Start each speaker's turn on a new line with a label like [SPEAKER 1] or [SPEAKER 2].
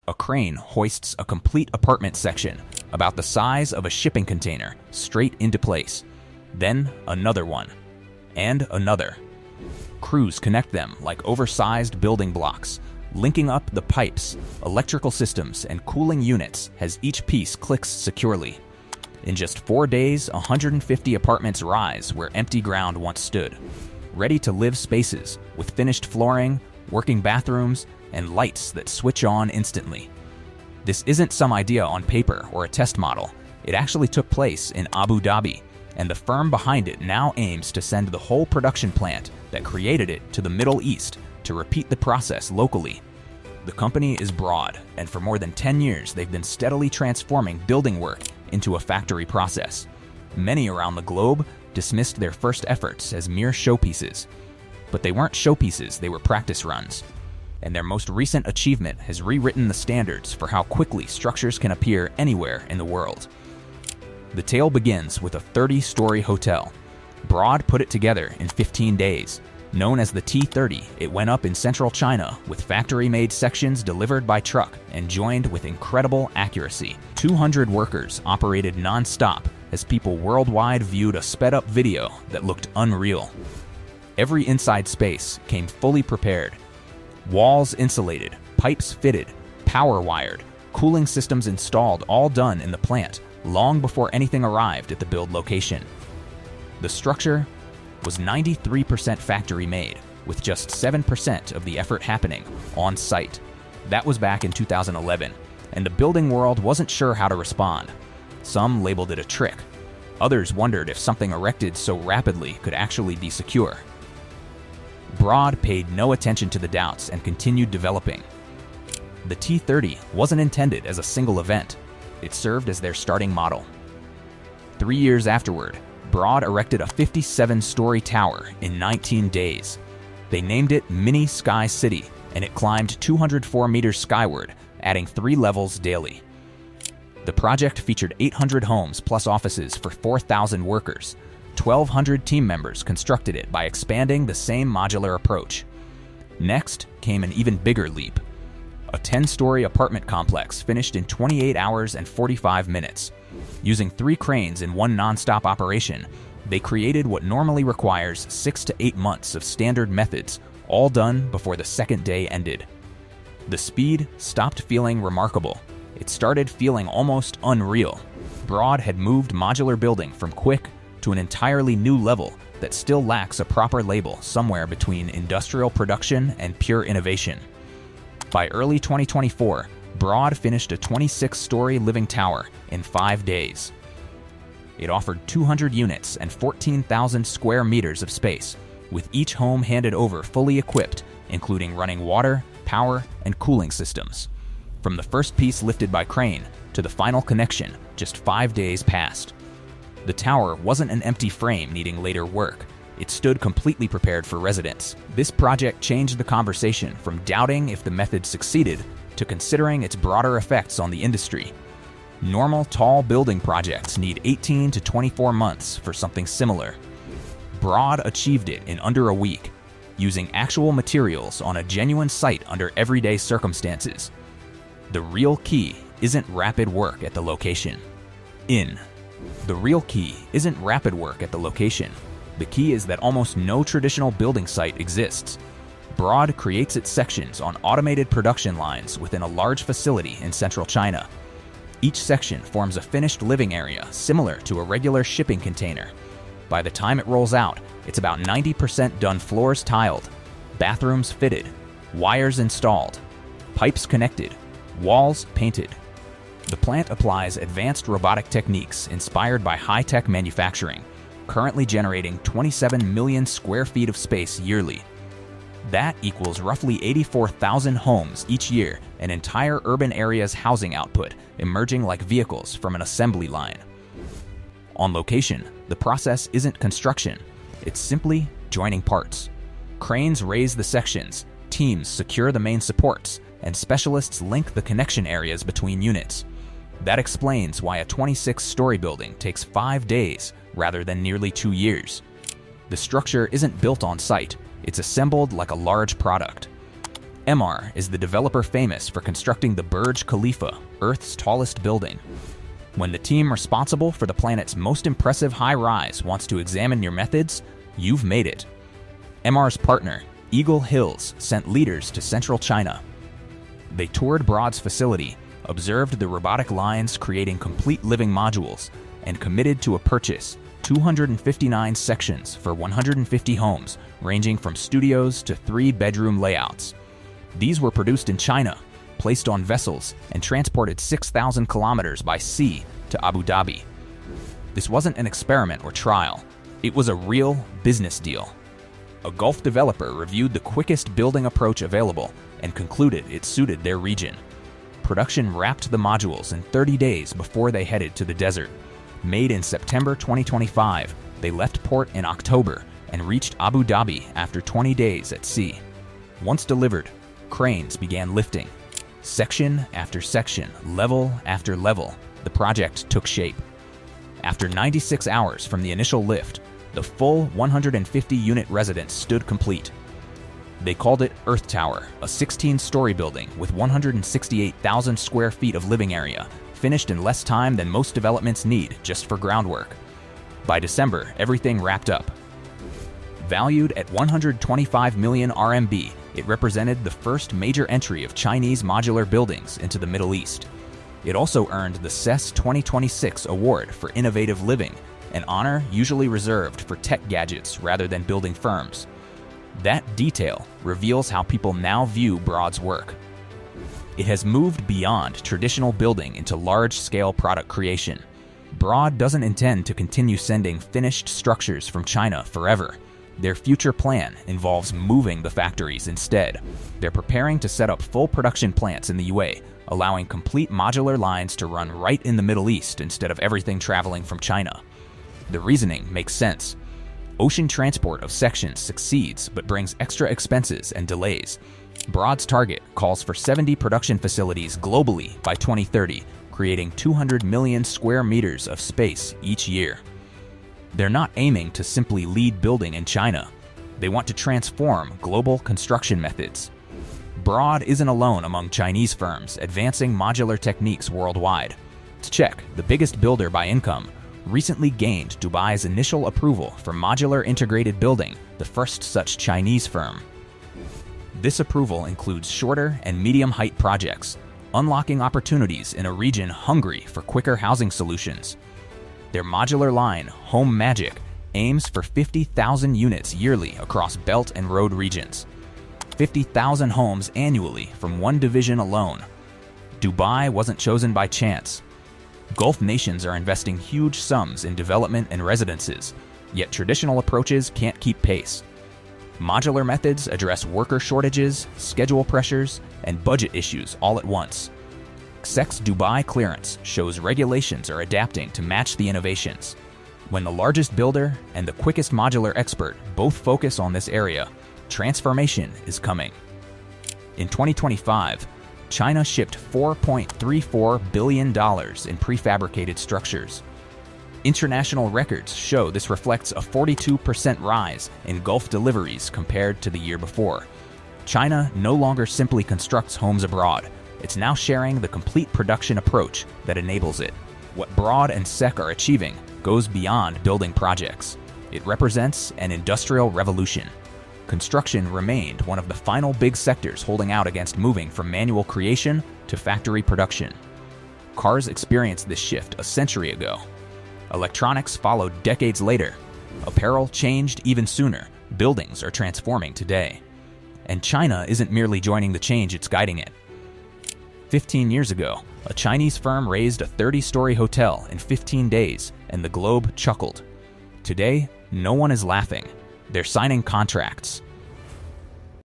[SPEAKER 1] A crane hoists a complete apartment section, about the size of a shipping container, straight into place. Then another one. And another. Crews connect them like oversized building blocks, linking up the pipes, electrical systems, and cooling units as each piece clicks securely. In just 4 days, 150 apartments rise where empty ground once stood. Ready-to-live spaces with finished flooring, working bathrooms, and lights that switch on instantly. This isn't some idea on paper or a test model. It actually took place in Abu Dhabi, and the firm behind it now aims to send the whole production plant that created it to the Middle East to repeat the process locally. The company is Broad, and for more than 10 years they've been steadily transforming building work into a factory process. Many around the globe dismissed their first efforts as mere showpieces. But they weren't showpieces, they were practice runs. And their most recent achievement has rewritten the standards for how quickly structures can appear anywhere in the world. The tale begins with a 30-story hotel. Broad put it together in 15 days. Known as the T-30, it went up in central China with factory-made sections delivered by truck and joined with incredible accuracy. 200 workers operated nonstop as people worldwide viewed a sped-up video that looked unreal. Every inside space came fully prepared. Walls insulated, pipes fitted, power wired, cooling systems installed, all done in the plant long before anything arrived at the build location. The structure was 93% factory made, with just 7% of the effort happening on site. That was back in 2011, and the building world wasn't sure how to respond. Some labeled it a trick. Others wondered if something erected so rapidly could actually be secure. Broad paid no attention to the doubts and continued developing. The T-30 wasn't intended as a single event. It served as their starting model. 3 years afterward, Broad erected a 57-story tower in 19 days. They named it Mini Sky City, and it climbed 204 meters skyward, adding 3 levels daily. The project featured 800 homes plus offices for 4,000 workers. 1,200 team members constructed it by expanding the same modular approach. Next came an even bigger leap. A 10-story apartment complex finished in 28 hours and 45 minutes. Using 3 cranes in one nonstop operation, they created what normally requires 6 to 8 months of standard methods, all done before the second day ended. The speed stopped feeling remarkable. It started feeling almost unreal. Broad had moved modular building from quick to an entirely new level that still lacks a proper label somewhere between industrial production and pure innovation. By early 2024, Broad finished a 26-story living tower in 5 days. It offered 200 units and 14,000 square meters of space, with each home handed over fully equipped, including running water, power, and cooling systems. From the first piece lifted by crane to the final connection, just 5 days passed. The tower wasn't an empty frame needing later work. It stood completely prepared for residents. This project changed the conversation from doubting if the method succeeded to considering its broader effects on the industry. Normal tall building projects need 18 to 24 months for something similar. Broad achieved it in under a week, using actual materials on a genuine site under everyday circumstances. The real key isn't rapid work at the location. The real key isn't rapid work at the location. The key is that almost no traditional building site exists. Broad creates its sections on automated production lines within a large facility in central China. Each section forms a finished living area similar to a regular shipping container. By the time it rolls out, it's about 90% done, floors tiled, bathrooms fitted, wires installed, pipes connected, walls painted. The plant applies advanced robotic techniques inspired by high-tech manufacturing, currently generating 27 million square feet of space yearly. That equals roughly 84,000 homes each year, an entire urban area's housing output emerging like vehicles from an assembly line. On location, the process isn't construction, it's simply joining parts. Cranes raise the sections, teams secure the main supports, and specialists link the connection areas between units. That explains why a 26-story building takes 5 days rather than nearly 2 years. The structure isn't built on site, it's assembled like a large product. Emaar is the developer famous for constructing the Burj Khalifa, Earth's tallest building. When the team responsible for the planet's most impressive high-rise wants to examine your methods, you've made it. Emaar's partner, Eagle Hills, sent leaders to central China. They toured Broad's facility, observed the robotic lines creating complete living modules, and committed to a purchase 259 sections for 150 homes, ranging from studios to 3-bedroom layouts. These were produced in China, placed on vessels, and transported 6,000 kilometers by sea to Abu Dhabi. This wasn't an experiment or trial. It was a real business deal. A Gulf developer reviewed the quickest building approach available and concluded it suited their region. Production wrapped the modules in 30 days before they headed to the desert. Made in September 2025, they left port in October and reached Abu Dhabi after 20 days at sea. Once delivered, cranes began lifting. Section after section, level after level, the project took shape. After 96 hours from the initial lift, the full 150-unit residence stood complete. They called it Earth Tower, a 16-story building with 168,000 square feet of living area, finished in less time than most developments need just for groundwork. By December, everything wrapped up. Valued at 125 million RMB, it represented the first major entry of Chinese modular buildings into the Middle East. It also earned the CES 2026 Award for Innovative Living, an honor usually reserved for tech gadgets rather than building firms. That detail reveals how people now view Broad's work. It has moved beyond traditional building into large-scale product creation. Broad doesn't intend to continue sending finished structures from China forever. Their future plan involves moving the factories instead. They're preparing to set up full production plants in the UAE, allowing complete modular lines to run right in the Middle East instead of everything traveling from China. The reasoning makes sense. Ocean transport of sections succeeds but brings extra expenses and delays. Broad's target calls for 70 production facilities globally by 2030, creating 200 million square meters of space each year. They're not aiming to simply lead building in China. They want to transform global construction methods. Broad isn't alone among Chinese firms advancing modular techniques worldwide. To check, the biggest builder by income, recently gained Dubai's initial approval for modular integrated building, the first such Chinese firm. This approval includes shorter and medium-height projects, unlocking opportunities in a region hungry for quicker housing solutions. Their modular line, Home Magic, aims for 50,000 units yearly across Belt and Road regions. 50,000 homes annually from one division alone. Dubai wasn't chosen by chance. Gulf nations are investing huge sums in development and residences, yet traditional approaches can't keep pace. Modular methods address worker shortages, schedule pressures, and budget issues all at once. SEC's Dubai clearance shows regulations are adapting to match the innovations. When the largest builder and the quickest modular expert both focus on this area, transformation is coming. In 2025, China shipped $4.34 billion in prefabricated structures. International records show this reflects a 42% rise in Gulf deliveries compared to the year before. China no longer simply constructs homes abroad. It's now sharing the complete production approach that enables it. What Broad and SEC are achieving goes beyond building projects. It represents an industrial revolution. Construction remained one of the final big sectors holding out against moving from manual creation to factory production. Cars experienced this shift a century ago. Electronics followed decades later. Apparel changed even sooner. Buildings are transforming today. And China isn't merely joining the change, it's guiding it. 15 years ago, a Chinese firm raised a 30-story hotel in 15 days, and the globe chuckled. Today, no one is laughing. They're signing contracts.